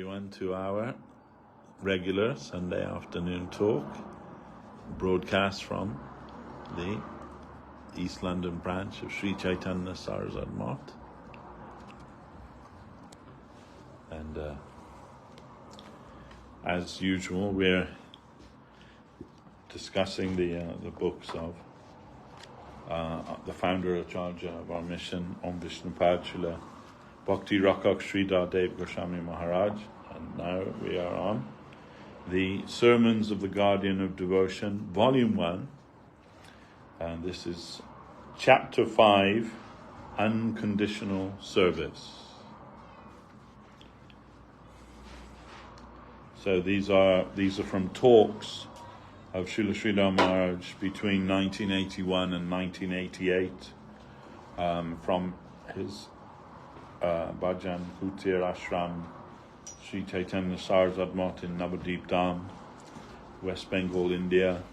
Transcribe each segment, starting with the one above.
everyone to our regular Sunday afternoon talk, broadcast from the East London branch of Sri Chaitanya Saraswat Math. And as usual, we're discussing the books of the founder Acharya of our mission, Om Vishnupad Srila Bhakti Rakshak Sridhar Goswami Maharaj. And now we are on the Sermons of the Guardian of Devotion, Volume 1. And this is Chapter 5, Unconditional Service. So these are from talks of Srila Sridhar Maharaj between 1981 and 1988 from his Bhajan Kutir Ashram, Sri Chaitanya Saraswat Math in Navadip Dham, West Bengal, India.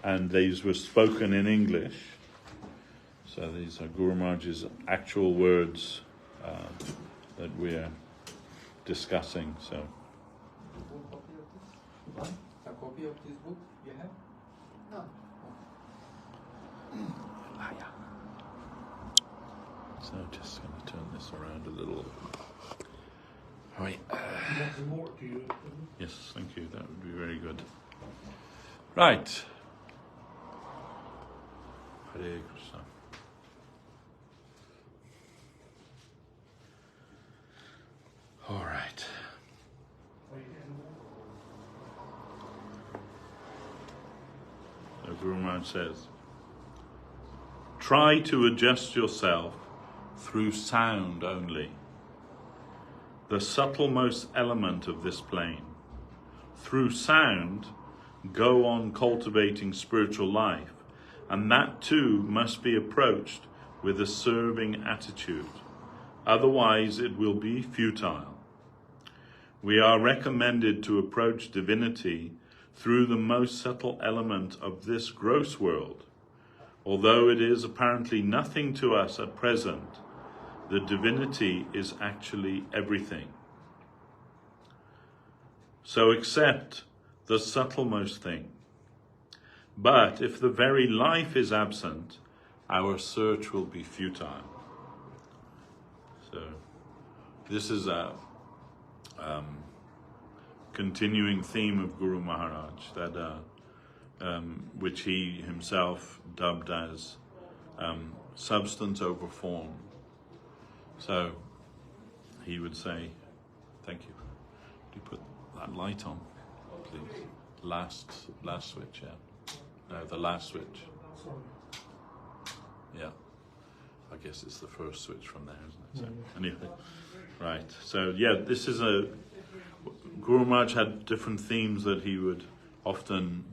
And these were spoken in English. So these are Guru Maharaj's actual words that we're discussing. So, a copy of this book you have? No. So just going to turn this around a little. Right. More to you. Yes, thank you. That would be very good. Right. Hare Krishna. All right. So Guru Maharaj says, try to adjust yourself through sound only, the subtlemost element of this plane. Through sound, go on cultivating spiritual life, and that too must be approached with a serving attitude. Otherwise it will be futile. We are recommended to approach divinity through the most subtle element of this gross world. Although it is apparently nothing to us at present, the divinity is actually everything. So accept the subtlemost thing. But if the very life is absent, our search will be futile. So this is a continuing theme of Guru Maharaj, that which he himself dubbed as substance over form. So he would say, thank you. Do you put that light on, please? Last switch, yeah. No, the last switch. Sorry. Yeah. I guess it's the first switch from there, isn't it? So anyway, right. So yeah, this is Guru Maharaj had different themes that he would often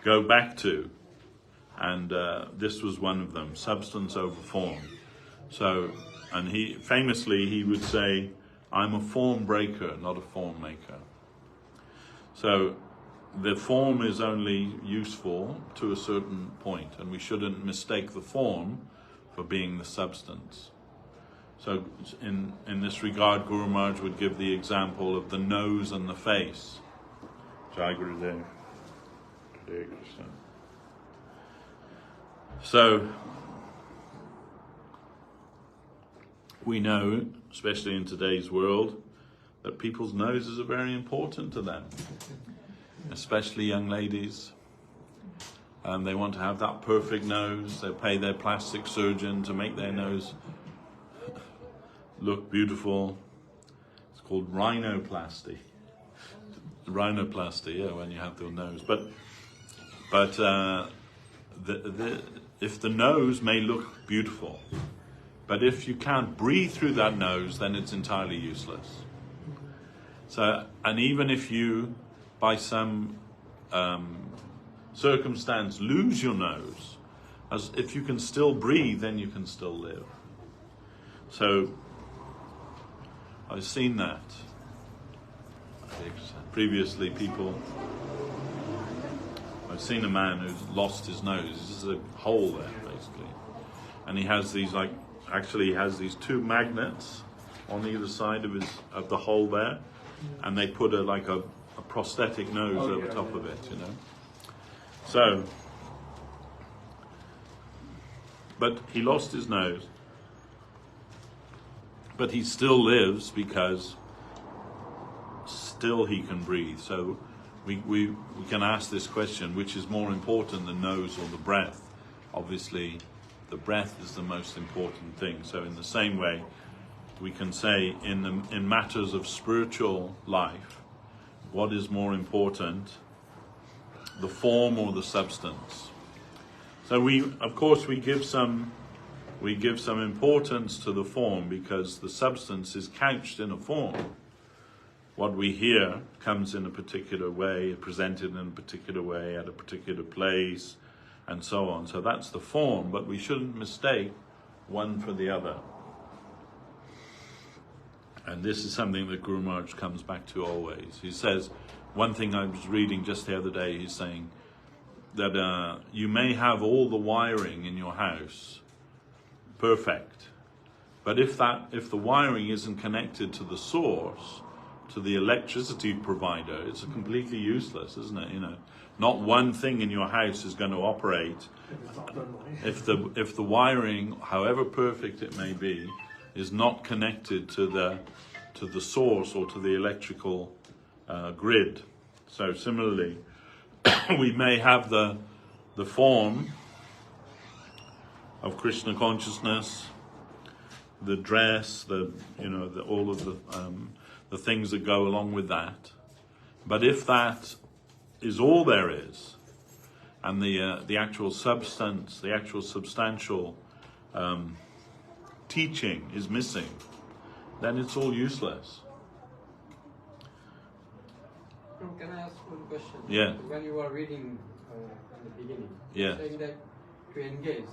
go back to, and this was one of them: substance over form. So, and he would say, "I'm a form breaker, not a form maker." So, the form is only useful to a certain point, and we shouldn't mistake the form for being the substance. So in this regard, Guru Maharaj would give the example of the nose and the face. Jai Gurudev. Hare Krishna. So we know, especially in today's world, that people's noses are very important to them. Especially young ladies. They want to have that perfect nose. They pay their plastic surgeon to make their nose look beautiful. It's called rhinoplasty. Rhinoplasty, yeah, when you have the nose. But if the nose may look beautiful, but if you can't breathe through that nose, then it's entirely useless. So, and even if you, by some circumstance, lose your nose, as if you can still breathe, then you can still live. So I've seen that. Previously, I've seen a man who's lost his nose. There's a hole there, basically, and he has these like actually he has these two magnets on either side of the hole there, and they put a prosthetic nose over top of it, you know. So, but he lost his nose, but he still lives because still he can breathe. So we can ask this question: which is more important, the nose or the breath? Obviously, the breath is the most important thing. So in the same way, we can say in matters of spiritual life, what is more important, the form or the substance? So of course we give some importance to the form because the substance is couched in a form. What we hear comes in a particular way, presented in a particular way, at a particular place, and so on. So that's the form, but we shouldn't mistake one for the other. And this is something that Guru Maharaj comes back to always. He says, one thing I was reading just the other day, he's saying that you may have all the wiring in your house perfect, but if the wiring isn't connected to the source, to the electricity provider, it's completely useless, isn't it? You know, not one thing in your house is going to operate if the wiring, however perfect it may be, is not connected to the source or to the electrical grid. So similarly, we may have the form of Krishna consciousness, the dress, all of the things that go along with that. But if that is all there is, and the actual substance, the actual substantial teaching is missing, then it's all useless. Can I ask one question? Yeah. When you were reading in the beginning, Yeah. saying that to engage,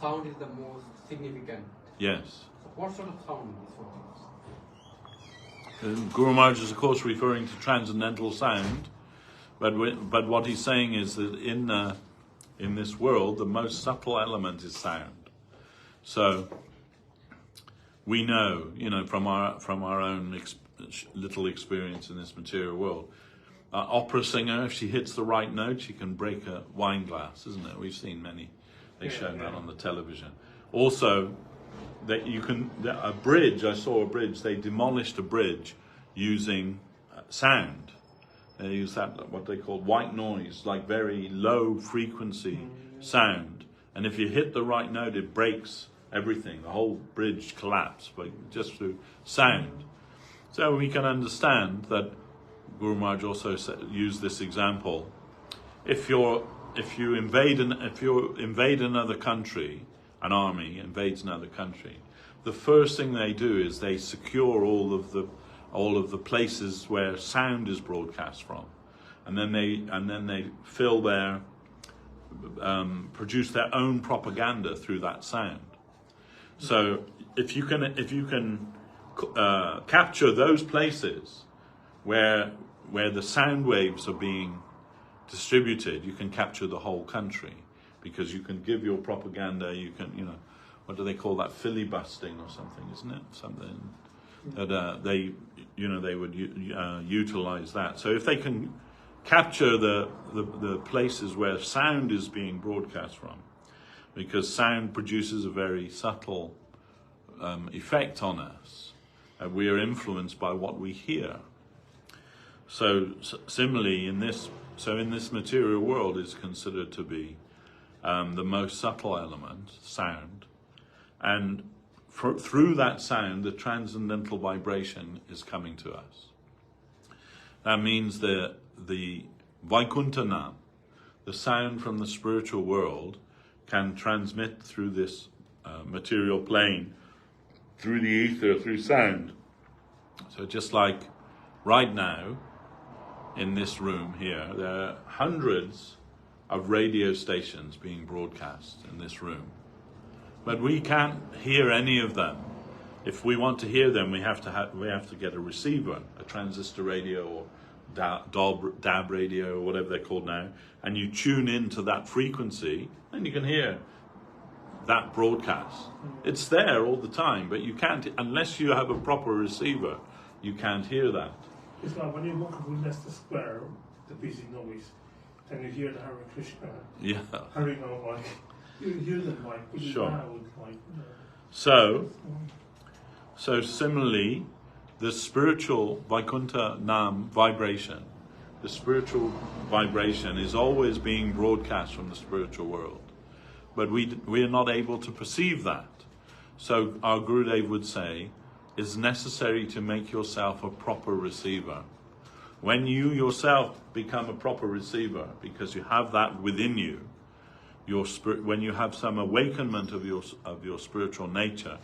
sound is the most significant. Yes. So what sort of sound is this one? Guru Maharaj is of course referring to transcendental sound, but what he's saying is that in this world the most subtle element is sound. So we know, from our own little experience in this material world, opera singer, if she hits the right note, she can break a wine glass, isn't it? We've seen many. They've shown that on the television. Also, that a bridge. I saw a bridge. They demolished a bridge using sound. They use that, what they call white noise, like very low frequency sound. And if you hit the right note, it breaks everything. The whole bridge collapsed, but just through sound. So we can understand that Guru Maharaj also used this example. If you invade another country, an army invades another country, the first thing they do is they secure all of the places where sound is broadcast from, and then they fill produce their own propaganda through that sound. So if you can capture those places where the sound waves are being distributed, you can capture the whole country, because you can give your propaganda. You can, what do they call that? Filibustering or something, isn't it? Something that they would utilize that. So if they can capture the places where sound is being broadcast from, because sound produces a very subtle effect on us. We are influenced by what we hear. So similarly, in this material world is considered to be the most subtle element, sound, and through that sound, the transcendental vibration is coming to us. That means the Vaikuntana, the sound from the spiritual world, can transmit through this material plane, through the ether, through sound. So just like right now, in this room here, there are hundreds of radio stations being broadcast in this room. But we can't hear any of them. If we want to hear them, we have to get a receiver, a transistor radio or DAB radio or whatever they're called now, and you tune into that frequency, and you can hear that broadcast. It's there all the time, but you can't, unless you have a proper receiver, you can't hear that. It's like when you walk up Leicester Square, the busy noise, and you hear the Hare Krishna, Yeah. Hare Rama, like, you hear them like pretty Sure. loud, like, So similarly, the spiritual Vaikuntha Nam vibration, the spiritual vibration is always being broadcast from the spiritual world. But we are not able to perceive that. So our Gurudev would say, it's necessary to make yourself a proper receiver. When you yourself become a proper receiver, because you have that within you, your spirit, when you have some awakenment of your spiritual nature,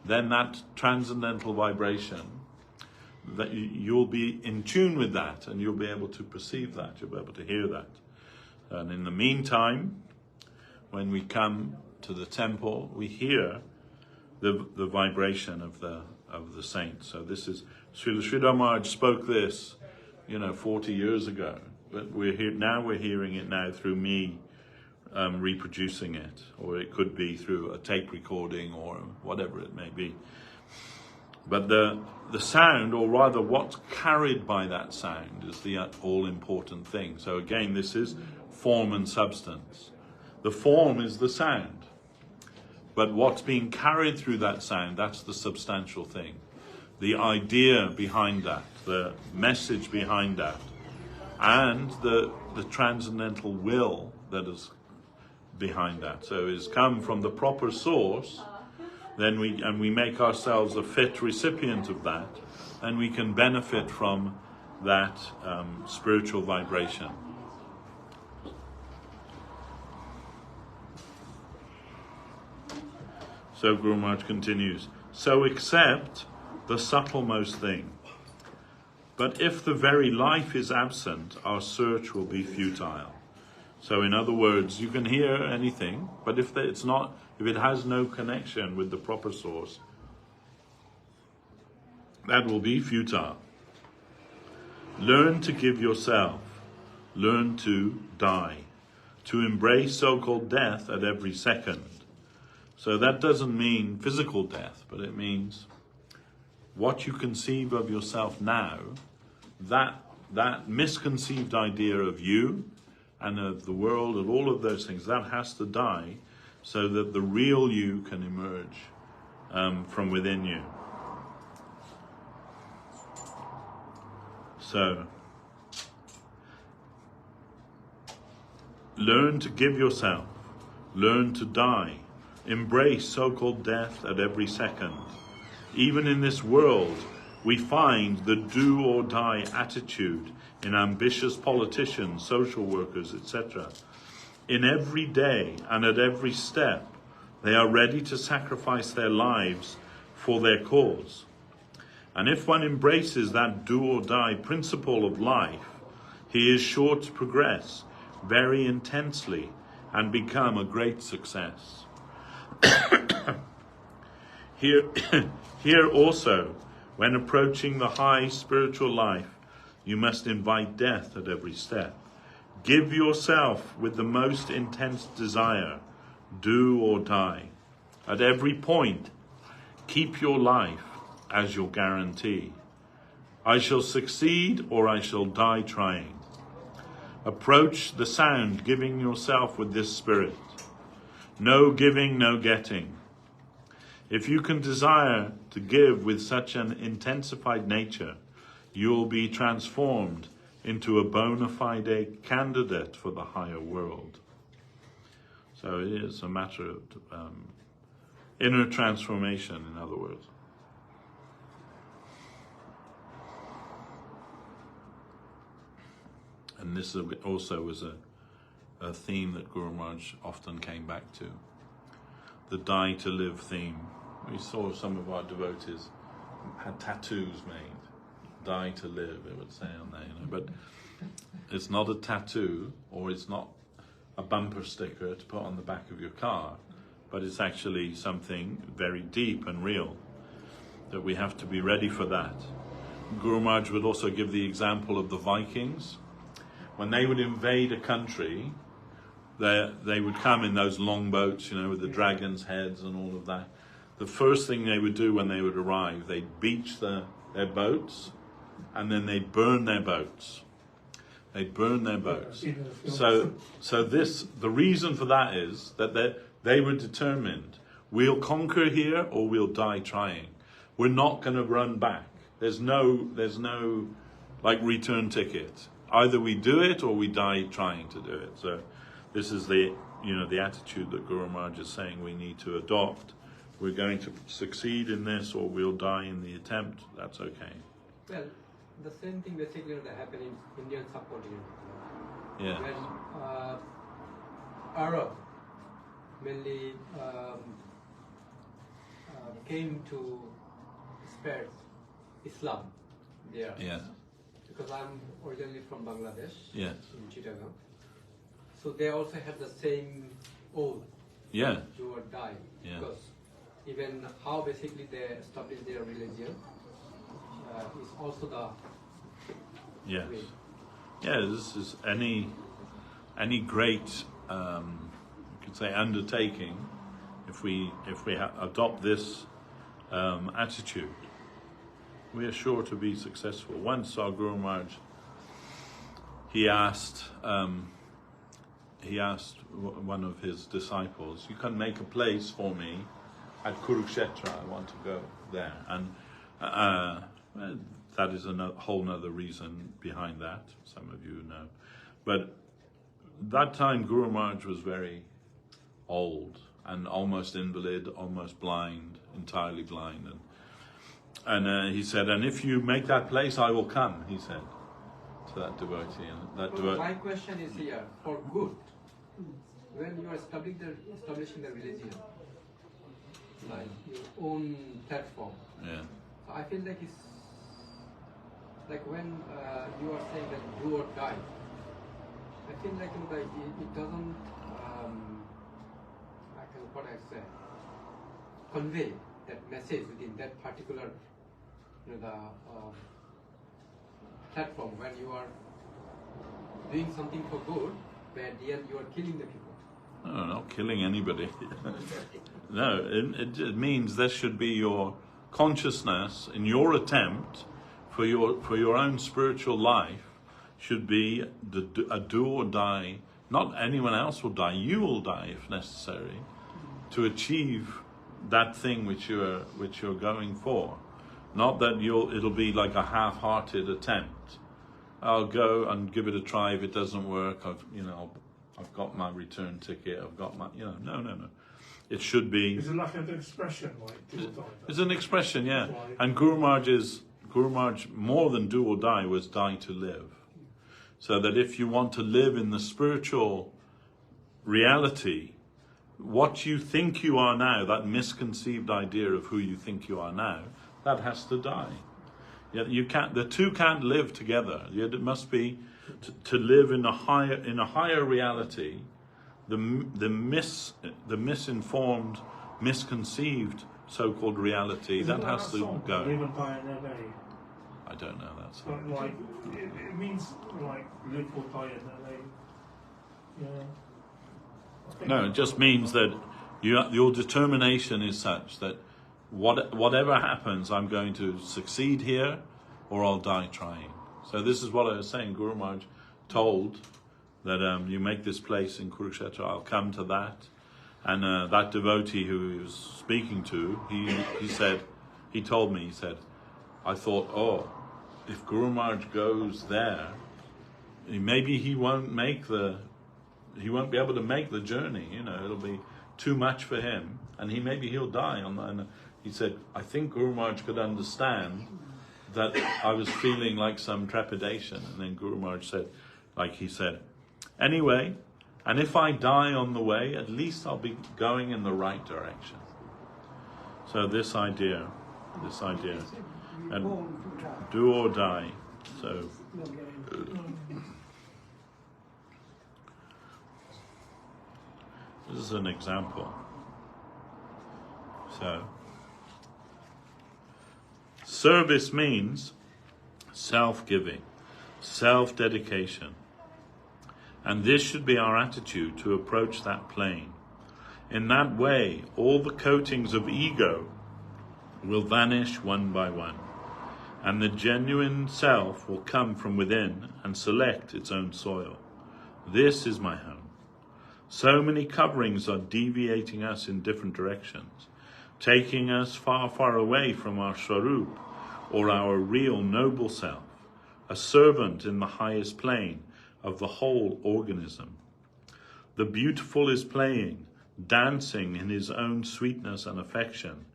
then that transcendental vibration, that you'll be in tune with that, and you'll be able to perceive that, you'll be able to hear that. And in the meantime, when we come to the temple, we hear the vibration of the saints. So this is Srila Maharaj spoke this, 40 years ago, but we're hearing it now through me reproducing it, or it could be through a tape recording or whatever it may be. But the sound, or rather what's carried by that sound, is the all-important thing. So again, this is form and substance. The form is the sound, but what's being carried through that sound, that's the substantial thing. The idea behind that, the message behind that, and the transcendental will that is behind that. So it's come from the proper source, then we make ourselves a fit recipient of that, and we can benefit from that spiritual vibration. So Guru Maharaj continues, so accept the subtlemost thing. But if the very life is absent, our search will be futile. So in other words, you can hear anything, but if it has no connection with the proper source, that will be futile. Learn to give yourself, learn to die, to embrace so-called death at every second. So that doesn't mean physical death, but it means what you conceive of yourself now, that misconceived idea of you and of the world, of all of those things, that has to die so that the real you can emerge from within you. So, learn to give yourself, learn to die, embrace so-called death at every second. Even in this world, we find the do or die attitude in ambitious politicians, social workers, etc. In every day and at every step, they are ready to sacrifice their lives for their cause. And if one embraces that do or die principle of life, he is sure to progress very intensely and become a great success. Here also, when approaching the high spiritual life, you must invite death at every step. Give yourself with the most intense desire, do or die. At every point, keep your life as your guarantee. I shall succeed or I shall die trying. Approach the sound, giving yourself with this spirit. No giving, no getting. If you can desire to give with such an intensified nature, you will be transformed into a bona fide candidate for the higher world. So it is a matter of inner transformation, in other words. And this also was a theme that Guru Maharaj often came back to. The die to live theme. We saw some of our devotees had tattoos made. Die to live, it would say on there, but it's not a tattoo, or it's not a bumper sticker to put on the back of your car, but it's actually something very deep and real, that we have to be ready for that. Guru Maharaj would also give the example of the Vikings. When they would invade a country, they would come in those long boats, you know, with the dragons' heads and all of that. The first thing they would do when they would arrive, they'd beach their boats, and then they'd burn their boats. They'd burn their boats. So the reason for that is that they were determined. We'll conquer here or we'll die trying. We're not going to run back. There's no like return ticket. Either we do it or we die trying to do it. So this is the attitude that Guru Maharaj is saying we need to adopt. We're going to succeed in this or we'll die in the attempt. That's okay. Well, the same thing basically that happened in Indian subcontinent. Yeah. When Arab mainly came to spread Islam there. Yeah. Because I'm originally from Bangladesh, Yes. in Chittagong. So they also had the same oath, Yeah. do or die. Yeah. Because even how basically they established their religion is also the Yes. way. Yeah, this is any great, you could say, undertaking. If we adopt this attitude, we are sure to be successful. Once our Guru Maharaj, he asked one of his disciples, "You can make a place for me at Kurukshetra. I want to go there." And that is a whole nother reason behind that. Some of you know, but that time Guru Maharaj was very old and almost invalid, almost blind, entirely blind, and he said, "And if you make that place, I will come," he said to that devotee. And that So my question is here, for good, when you are establishing the religion, like your own platform, yeah, so I feel like it's like when you are saying that do or die, I feel like it doesn't, convey that message within that particular the platform when you are doing something for good, but at the end you are killing the people. no, not killing anybody. No, it means this should be your consciousness in your attempt for your own spiritual life should be a do or die. Not anyone else will die. You will die if necessary to achieve that thing which you're going for. Not that it'll be like a half-hearted attempt. I'll go and give it a try. If it doesn't work, I've got my return ticket. I've got my no. It should be. Is it like an expression, like do or die? It's an expression, yeah. And Guru Maharaj more than do or die was die to live. So that if you want to live in the spiritual reality, what you think you are now, that misconceived idea of who you think you are now, that has to die. You can't. The two can't live together. It must be to live in a higher reality. The misinformed, misconceived so-called reality Is that it has to song, go. Live and die in LA? I don't know that song. Like it means like live or die in LA. Yeah. I think No, it just means that your determination is such that whatever happens, I'm going to succeed here, or I'll die trying. So this is what I was saying. Guru Maharaj told that you make this place in Kurukshetra, I'll come to that. And that devotee who he was speaking to, he told me, I thought, if Guru Maharaj goes there, maybe he won't be able to make the journey. It'll be too much for him, and maybe he'll die on that. And he said, I think Guru Maharaj could understand that I was feeling like some trepidation. And then Guru Maharaj said, anyway, and if I die on the way, at least I'll be going in the right direction. So this idea, and do or die. So this is an example. So service means self-giving, self-dedication. And this should be our attitude to approach that plane. In that way, all the coatings of ego will vanish one by one, and the genuine self will come from within and select its own soil. This is my home. So many coverings are deviating us in different directions, taking us far, far away from our Swarup, or our real noble self, a servant in the highest plane of the whole organism. The beautiful is playing, dancing in his own sweetness and affection,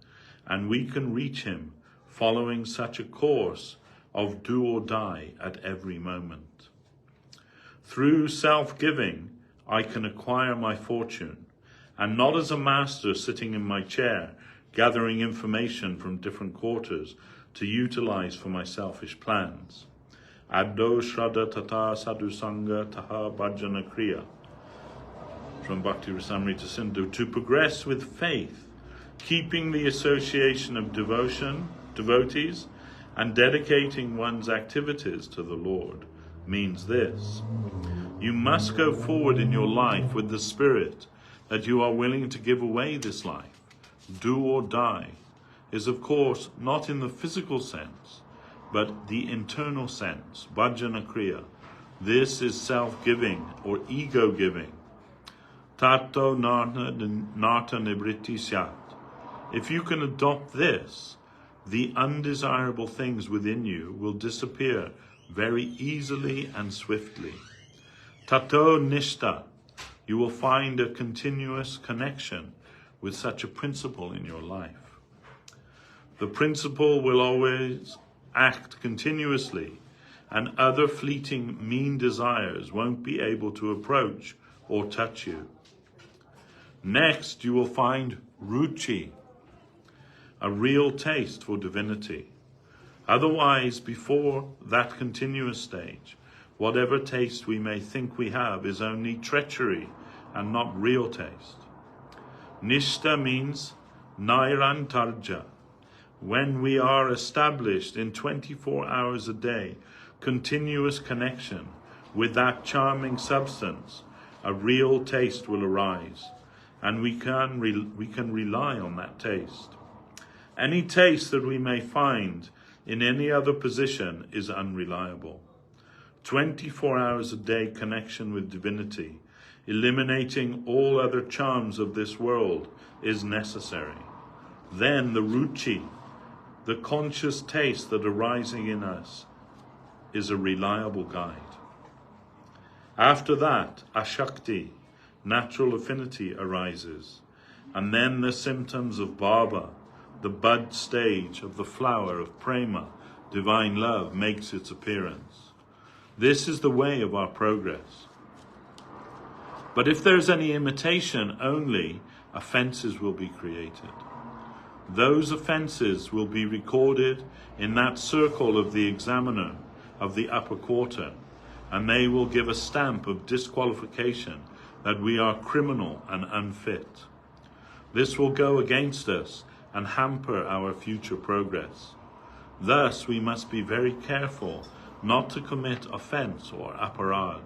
and we can reach him following such a course of do or die at every moment. Through self-giving, I can acquire my fortune, and not as a master sitting in my chair, gathering information from different quarters to utilize for my selfish plans. Addo Shraddha Tata Sadhu Sangha Taha Bhajana Kriya. From Bhakti Rasamrita Sindhu, to progress with faith, keeping the association of devotees, and dedicating one's activities to the Lord means this. You must go forward in your life with the spirit that you are willing to give away this life. Do or die is, of course, not in the physical sense, but the internal sense, bhajana kriya. This is self-giving or ego-giving. Tato narta nibriti syat. If you can adopt this, the undesirable things within you will disappear very easily and swiftly. Tato nishta. You will find a continuous connection with such a principle in your life. The principle will always act continuously, and other fleeting mean desires won't be able to approach or touch you. Next, you will find ruchi, a real taste for divinity. Otherwise, before that continuous stage, whatever taste we may think we have is only treachery and not real taste. Nishta means nairantarja. When we are established in 24 hours a day, continuous connection with that charming substance, a real taste will arise, and we can rely on that taste. Any taste that we may find in any other position is unreliable. 24 hours a day connection with divinity, eliminating all other charms of this world, is necessary. Then the ruchi, the conscious taste that arising in us, is a reliable guide. After that, ashakti, natural affinity, arises, and then the symptoms of bhava, the bud stage of the flower of prema, divine love, makes its appearance. This is the way of our progress. But if there's any imitation only, offenses will be created. Those offenses will be recorded in that circle of the examiner of the upper quarter, and they will give a stamp of disqualification that we are criminal and unfit. This will go against us and hamper our future progress. Thus, we must be very careful not to commit offense or aparad.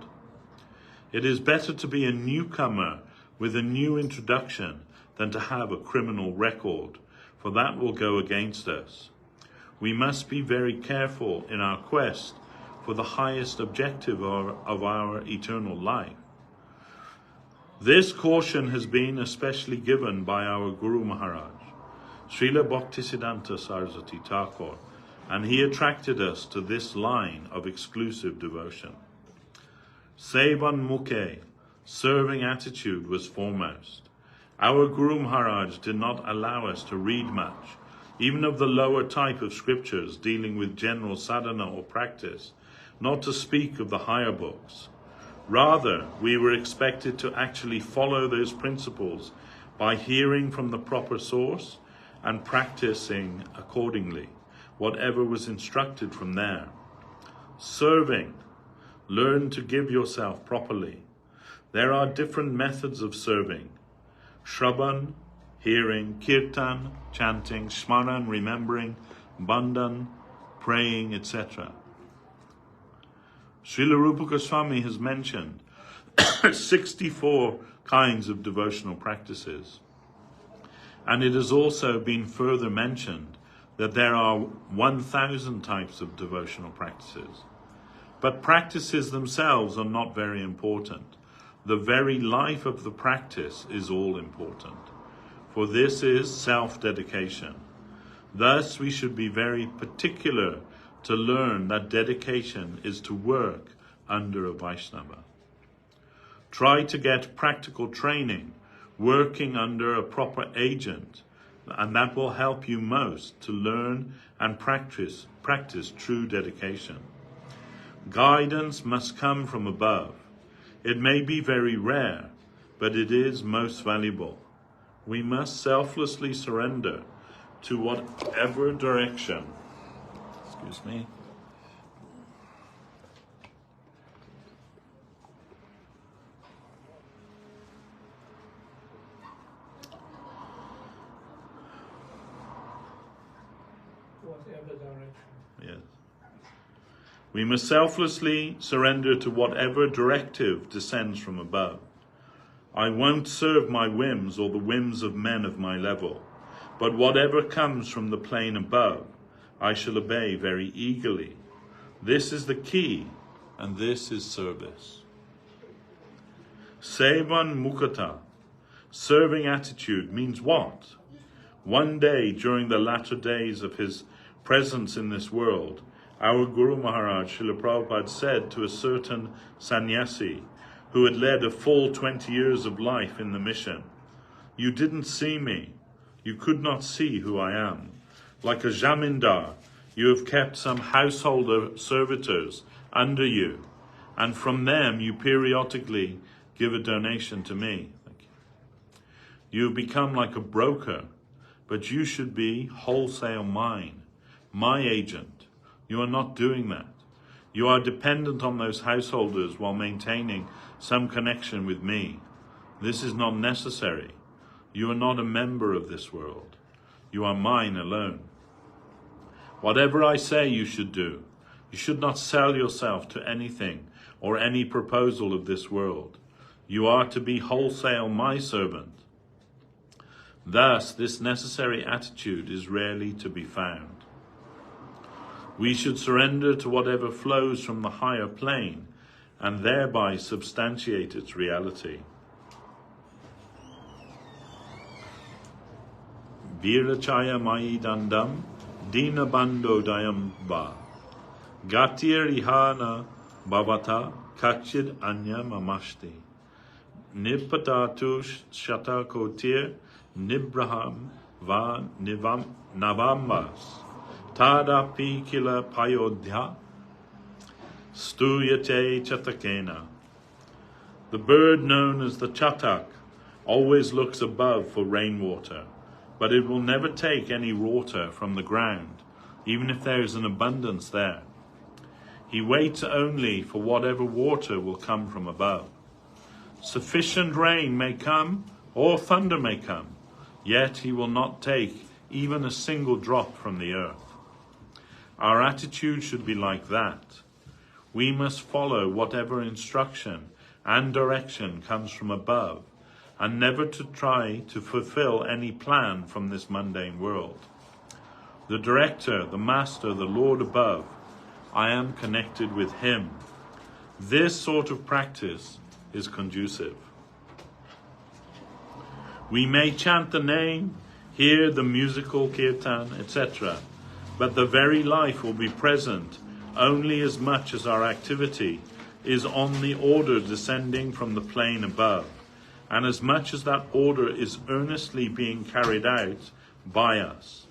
It is better to be a newcomer with a new introduction than to have a criminal record, for that will go against us. We must be very careful in our quest for the highest objective of our eternal life. This caution has been especially given by our Guru Maharaj, Srila Bhaktisiddhanta Saraswati Thakur, and he attracted us to this line of exclusive devotion. Sevan Mukhe, serving attitude, was foremost. Our Guru Maharaj did not allow us to read much, even of the lower type of scriptures dealing with general sadhana or practice, not to speak of the higher books. Rather, we were expected to actually follow those principles by hearing from the proper source and practicing accordingly, whatever was instructed from there. Serving, learn to give yourself properly. There are different methods of serving. Shravan, hearing, kirtan, chanting, smaran, remembering, bandhan, praying, etc. Srila Rupa Goswami has mentioned 64 kinds of devotional practices. And it has also been further mentioned that there are 1,000 types of devotional practices. But practices themselves are not very important. The very life of the practice is all important. For this is self-dedication. Thus we should be very particular to learn that dedication is to work under a Vaishnava. Try to get practical training, working under a proper agent, and that will help you most to learn and practice true dedication. Guidance must come from above. It may be very rare, but it is most valuable. We must selflessly surrender to whatever direction, whatever direction. Yes. We must selflessly surrender to whatever directive descends from above. I won't serve my whims or the whims of men of my level, but whatever comes from the plane above, I shall obey very eagerly. This is the key, and this is service. Sevan mukata, serving attitude, means what? One day during the latter days of his presence in this world, our Guru Maharaj, Srila Prabhupada, said to a certain sannyasi who had led a full 20 years of life in the mission, "You didn't see me. You could not see who I am. Like a jamindar, you have kept some householder servitors under you, and from them you periodically give a donation to me. You have become like a broker, but you should be wholesale mine, my agent. You are not doing that. You are dependent on those householders while maintaining some connection with me. This is not necessary. You are not a member of this world. You are mine alone. Whatever I say you should do. You should not sell yourself to anything or any proposal of this world. You are to be wholesale my servant." Thus, this necessary attitude is rarely to be found. We should surrender to whatever flows from the higher plane and thereby substantiate its reality. Virachaya mai dandam dina bando dayam ba gatir ihana bhavata kachid anya mamashti nipatatu shata kotir nibraham va nivam navambas tadapi kila payodhya stuyate chatakena. The bird known as the chatak always looks above for rainwater, but it will never take any water from the ground, even if there is an abundance there. He waits only for whatever water will come from above. Sufficient rain may come, or thunder may come, yet he will not take even a single drop from the earth. Our attitude should be like that. We must follow whatever instruction and direction comes from above, and never to try to fulfill any plan from this mundane world. The director, the master, the Lord above, I am connected with him. This sort of practice is conducive. We may chant the name, hear the musical kirtan, etc., but the very life will be present only as much as our activity is on the order descending from the plane above, and as much as that order is earnestly being carried out by us.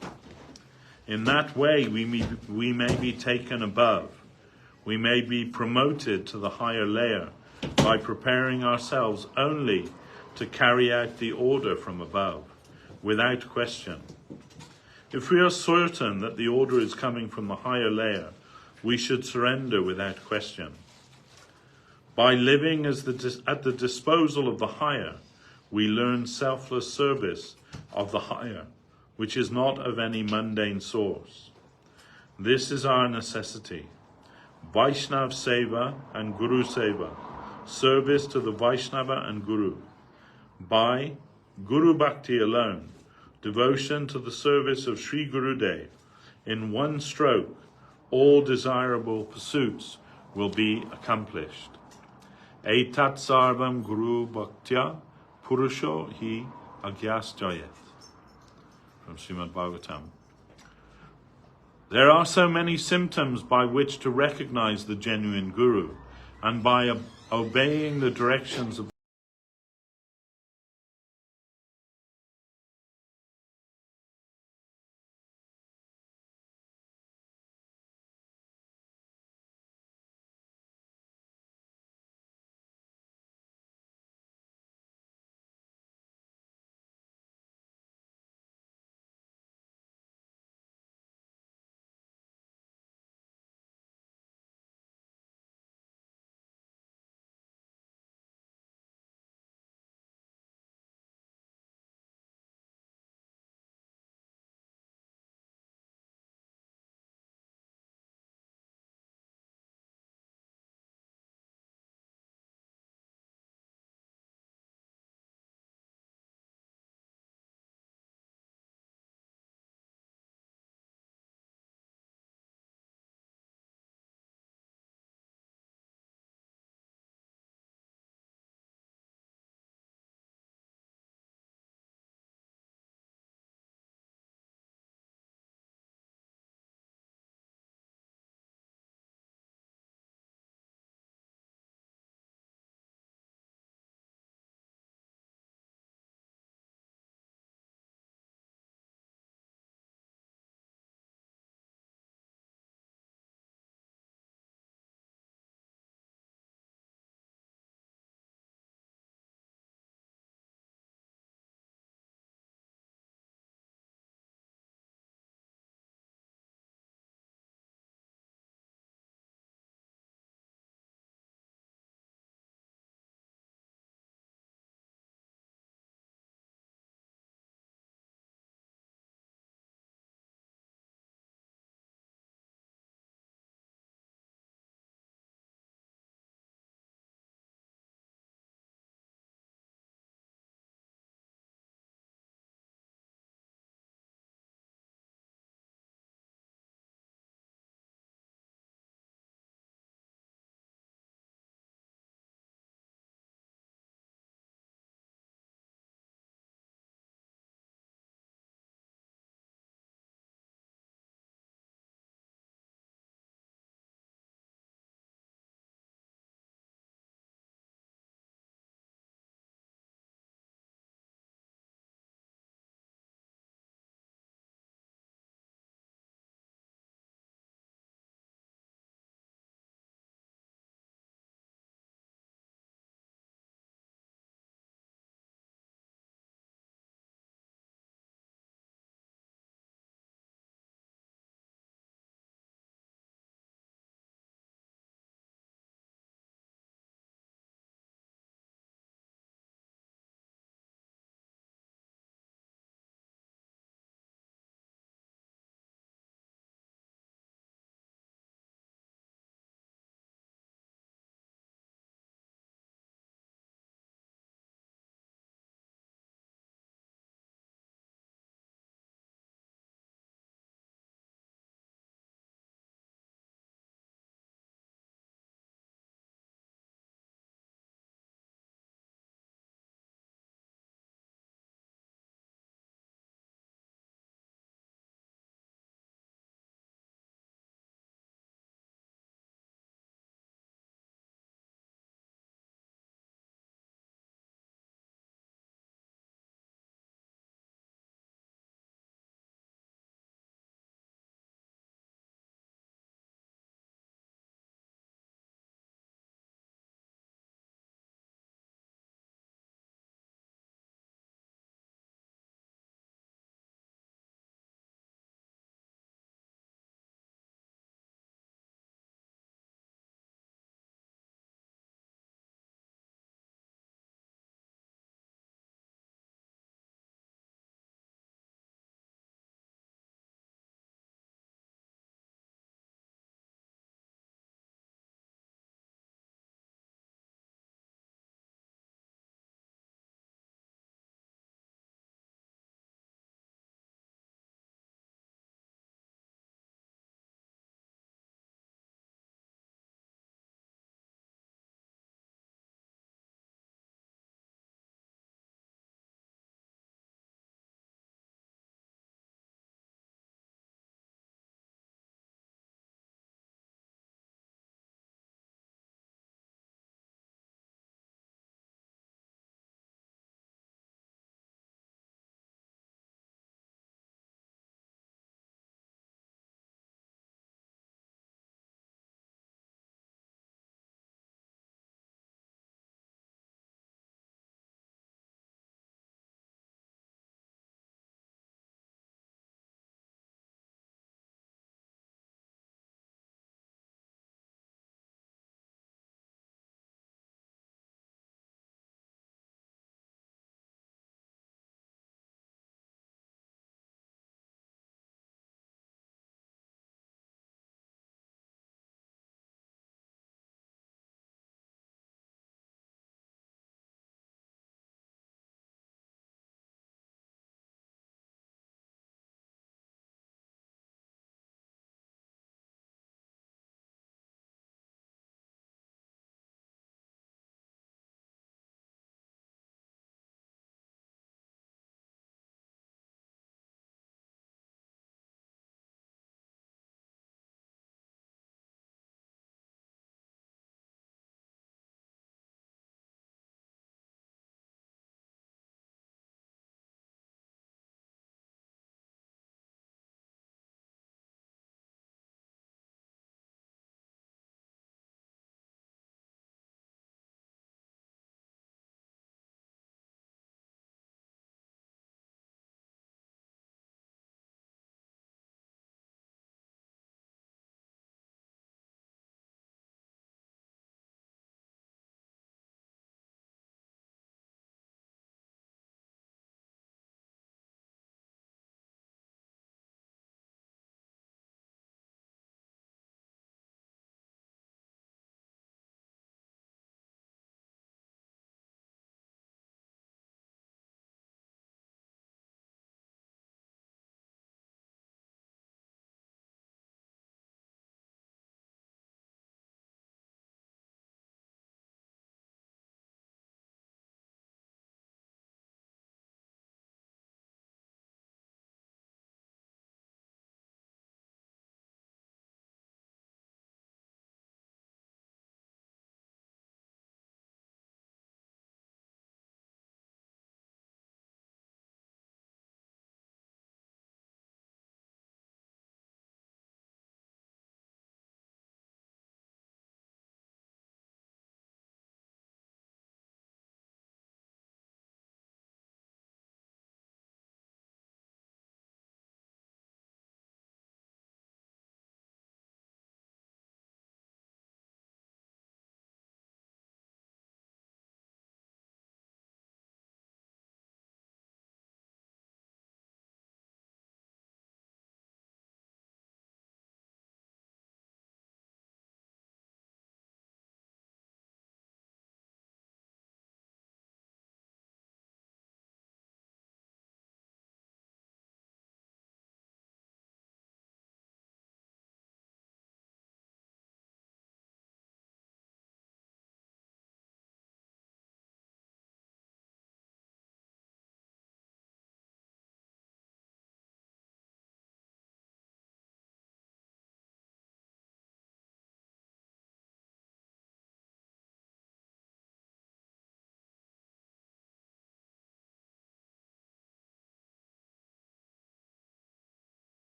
In that way we may be taken above. We may be promoted to the higher layer by preparing ourselves only to carry out the order from above, without question. If we are certain that the order is coming from the higher layer, we should surrender without question. By living at the disposal of the higher, we learn selfless service of the higher, which is not of any mundane source. This is our necessity. Vaishnav Seva and Guru Seva service to the Vaishnava and Guru. By Guru Bhakti alone, devotion to the service of Sri Gurudev, in one stroke, all desirable pursuits will be accomplished. Etat sarvam Guru Bhaktya Purusho hi agyas jayat. From Srimad Bhagavatam. There are so many symptoms by which to recognize the genuine Guru, and by obeying the directions of